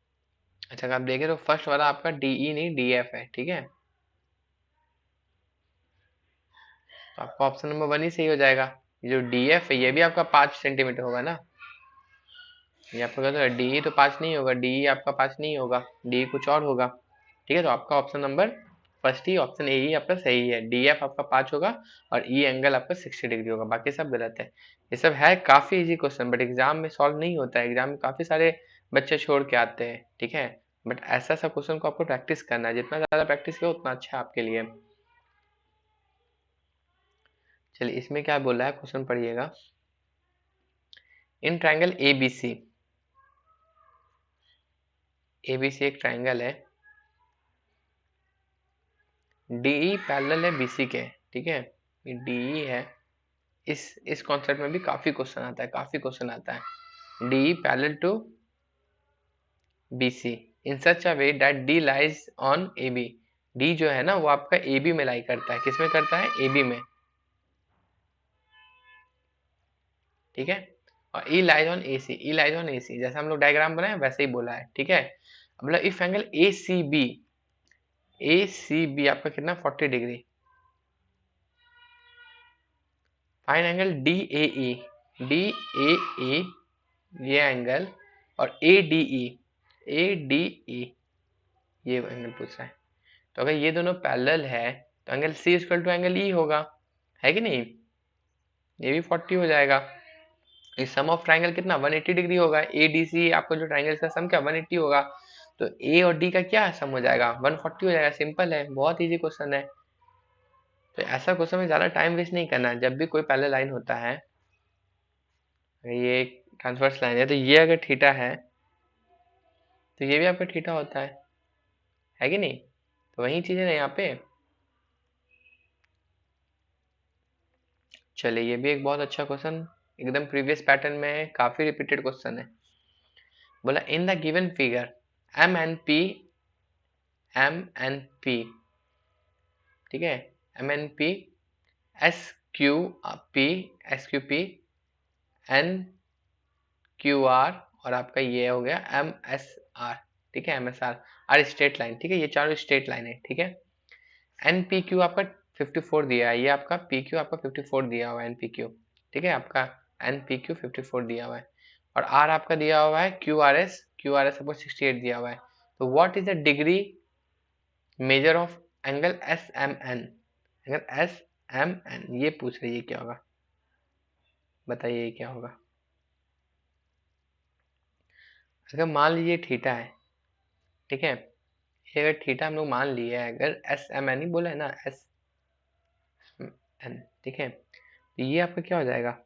अच्छा आप देखें तो फर्स्ट वाला आपका डीई नहीं डीएफ है, ठीक है। तो आपका ऑप्शन नंबर 1 ही सही हो जाएगा। ये जो डीएफ है ये भी आपका 5 सेंटीमीटर होगा ना, ये आपका गलत है, डीई तो 5 नहीं होगा, डीई आपका 5 नहीं होगा, डीई कुछ और होगा, ठीक है। तो आपका ऑप्शन नंबर फर्स्ट ही, ऑप्शन ए ही आपका सही है, डीएफ आपका 5 होगा और ई एंगल आपका 60 डिग्री होगा, बाकी सब गलत है। ये सब है काफी इजी क्वेश्चन, बट एग्जाम में सॉल्व नहीं होता है, एग्जाम में काफी सारे बच्चे छोड़ के आते हैं, ठीक है। बट ऐसा सा क्वेश्चन को आपको प्रैक्टिस करना है, जितना ज्यादा प्रैक्टिस करो उतना अच्छा है आपके लिए। चलिए इसमें क्या बोल रहा है, क्वेश्चन पढ़िएगा। In triangle A B C ABC एक ट्राइंगल है, DE पैरेलल है BC के, ठीक है, ये DE है। इस कॉन्सेप्ट में भी काफी क्वेश्चन आता है, काफी क्वेश्चन आता है। DE parallel to BC in such a way that D lies on AB। D जो है ना वो आपका AB में लाई करता है, किस में करता है? AB में, ठीक है। और E lies on AC, E lies on AC, जैसे हम लोग डायग्राम बनाए वैसे ही बोला है, ठीक है। मतलब इफ एंगल ACB आपका कितना 40 डिग्री, फाइन एंगल DAE ये एंगल, और ADE ये एंगल पूछ रहा है। तो अगर ये दोनों पैरेलल है तो angle C equal to angle E होगा, है कि नहीं? ये भी 40 हो जाएगा। इस सम ऑफ ट्राइंगल कितना 180 डिग्री होगा। ADC आपको जो ट्राइंगल का सम क्या 180 होगा, तो A और D का क्या सम हो जाएगा 140 हो जाएगा। सिंपल है, बहुत इजी क्वेश्चन है। तो ऐसा क्वेश्चन में ज्यादा टाइम वेस्ट नहीं करना है। जब भी कोई पैरेलल लाइन होता है, ये ट्रांसवर्स लाइन है, तो ये अगर थीटा है तो ये भी आपका थीटा होता है कि नहीं? तो वही चीज है ना यहाँ पे। चलिए ये भी एक बहुत अच्छा क्वेश्चन, एकदम प्रीवियस पैटर्न में है, काफी रिपीटेड क्वेश्चन है। बोला in the given figure M N P, ठीक है, MNP SQP NQR और आपका ये हो गया MSR, ठीक है, MSR आर स्ट्रेट लाइन, ठीक है, ये चारों स्ट्रेट लाइन है, ठीक है। NPQ आपका 54 दिया है, ये आपका PQ आपका 54 दिया हुआ है NPQ, ठीक है, आपका NPQ 54 दिया हुआ है, और R आपका दिया हुआ है QRS आपको 68 दिया हुआ है। तो what is the degree measure of angle SMN, angle SMN ये पूछ रही है, क्या होगा बताइए, ये क्या होगा? अगर मान लीजिए थीटा है, ठीक है, ये अगर थीटा हम लोग मान लिए है, अगर SMN ही बोला है ना SMN, ठीक है, तो ये आपका क्या हो जाएगा?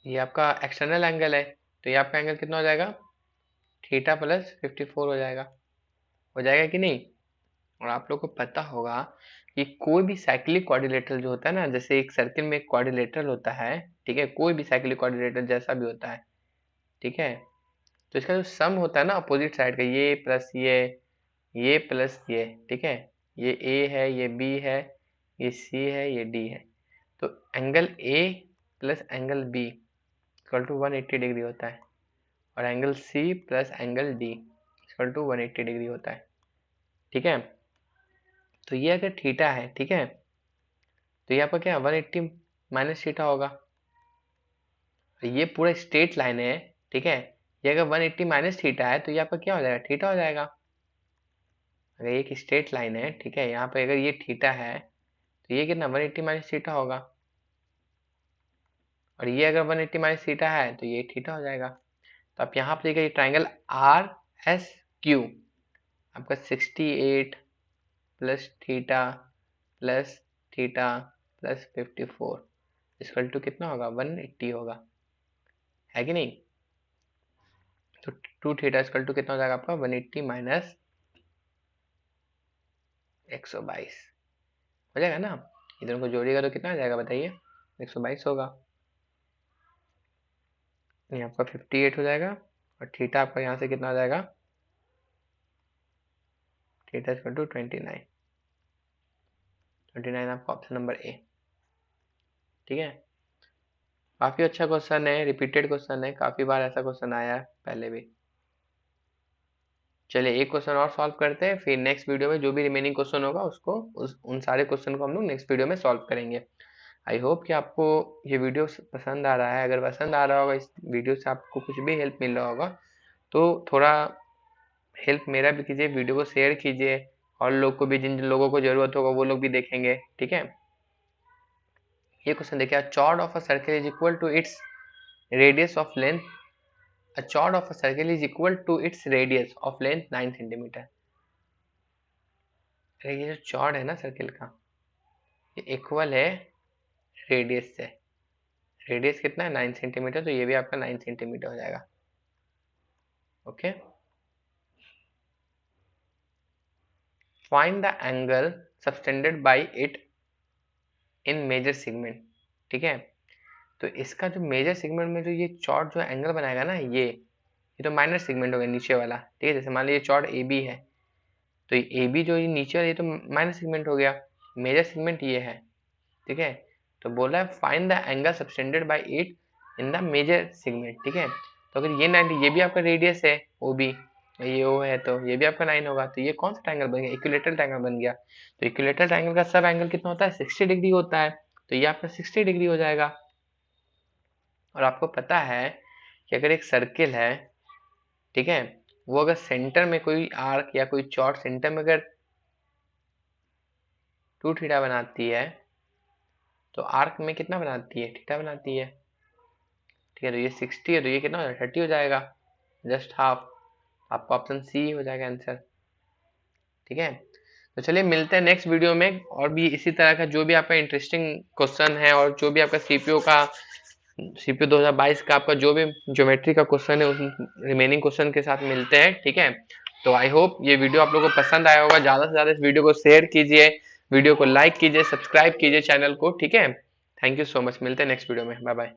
ये आपका एक्सटर्नल एंगल है, तो ये आपका एंगल कितना हो जाएगा? थीटा प्लस 54 हो जाएगा कि नहीं? और आप लोग को पता होगा कि कोई भी साइक्लिक क्वाड्रिलेटरल जो होता है ना, जैसे एक सर्किल में एक क्वाड्रिलेटरल होता है, ठीक है, कोई भी साइक्लिक क्वाड्रिलेटरल जैसा भी होता है, ठीक है, तो इसका जो सम होता है ना अपोजिट साइड का, ये प्लस ये, ठीक है, ये A है, ये B है, ये C है, ये D है, तो angle A plus angle B equal to 180 degree होता है, और angle C plus angle D equal to 180 degree होता है, ठीक है। तो ये अगर थीटा है, ठीक है, तो ये आपका क्या 180 माइनस थीटा होगा। ये पूरा स्ट्रेट लाइन है, ठीक है, ये अगर 180 माइनस थीटा है तो ये आपका क्या हो जाएगा? थीटा हो जाएगा। अगर ये एक स्ट्रेट लाइन है, ठीक है, यहाँ पे अगर ये थीटा है तो ये कितना 180 माइनस थीटा होगा, और ये अगर 180 माइनस थीटा है तो ये थीटा हो जाएगा। तो आप यहाँ पे देखिए ट्राइंगल RSQ आपका 68 plus theta plus 54 equal to कितना होगा? 180 होगा, है कि नहीं? तो 2 थीटा इक्वल टू कितना हो जाएगा आपका? 180 माइनस 122 हो जाएगा ना। इधर को जोड़िएगा तो कितना आ जाएगा बताइए? 122 होगा। ये आपका 58 हो जाएगा, और थीटा आपका यहाँ से कितना आ जाएगा? थीटा इक्वल टू 29 आपका ऑप्शन नंबर ए, ठीक है। काफी अच्छा क्वेश्चन है, रिपीटेड क्वेश्चन है, काफी बार ऐसा क्वेश्चन आया है पहले भी। चलिए एक क्वेश्चन और सॉल्व करते हैं, फिर नेक्स्ट वीडियो में जो भी रिमेनिंग क्वेश्चन होगा उसको उन सारे क्वेश्चन को हम लोग नेक्स्ट वीडियो में सॉल्व करेंगे। आई होप कि आपको ये वीडियो पसंद आ रहा है। अगर पसंद आ रहा होगा, इस वीडियो से आपको कुछ भी हेल्प मिल रहा होगा, तो थोड़ा हेल्प मेरा भी कीजिए, वीडियो को शेयर कीजिए, और लोग को भी, जिन जिन लोगों को जरूरत होगा वो लोग भी देखेंगे, ठीक है। ये क्वेश्चन देखिए, chord of a circle is equal to its radius of length, a chord of a circle is equal to its radius of length 9 centimetre. ये जो चॉर्ड है ना सर्किल का, ये इक्वल है रेडियस से। रेडियस कितना है? 9 सेंटीमीटर, तो ये भी आपका 9 सेंटीमीटर हो जाएगा। Okay, find the angle subtended by it in major segment. ठीक है, तो इसका जो मेजर सेगमेंट में जो ये चॉर्ट जो एंगल बनाएगा ना, ये तो माइनर सेगमेंट हो गया नीचे वाला। ठीक है, जैसे मान लीजिए चॉर्ट ए बी है, तो ये ए बी जो ये नीचे वाला ये तो माइनर सेगमेंट हो गया, मेजर सेगमेंट ये है। ठीक है, तो बोला है find the angle subtended by it in the major segment. ठीक है, तो अगर ये 90, ये भी आपका रेडियस है ओ बी, ये ओ है तो ये भी आपका 9 होगा, तो ये कौन सा ट्रायंगल बन गया, इक्विलेटरल ट्रायंगल बन गया। तो इक्विलेटरल ट्रायंगल का सब एंगल कितना होता है, 60 डिग्री होता है, तो ये आपका 60 डिग्री हो जाएगा। और आपको पता है कि अगर एक सर्किल है, ठीक है, वो अगर सेंटर में कोई आर्क या कोई चॉर्ट सेंटर में अगर 2 थीटा बनाती है, तो आर्क में कितना बनाती है, थीटा बनाती है। ठीक है, तो ये 60 है, तो ये कितना हो जाएगा, 30 हो जाएगा, जस्ट हाफ। आपका ऑप्शन सी हो जाएगा आंसर। ठीक है, तो चलिए मिलते हैं नेक्स्ट वीडियो में, और भी इसी तरह का जो भी आपका इंटरेस्टिंग क्वेश्चन है, और जो भी आपका सीपीयू 2022 का आपका जो भी ज्योमेट्री का क्वेश्चन है, उस रिमेनिंग क्वेश्चन के साथ मिलते हैं। ठीक है, तो आई होप ये वीडियो आप लोगों को पसंद आया होगा। ज़्यादा से ज़्यादा इस वीडियो को शेयर कीजिए, वीडियो को लाइक कीजिए, सब्सक्राइब कीजिए चैनल को। ठीक है, थैंक यू सो मच, मिलते हैं नेक्स्ट वीडियो में, बाय बाय।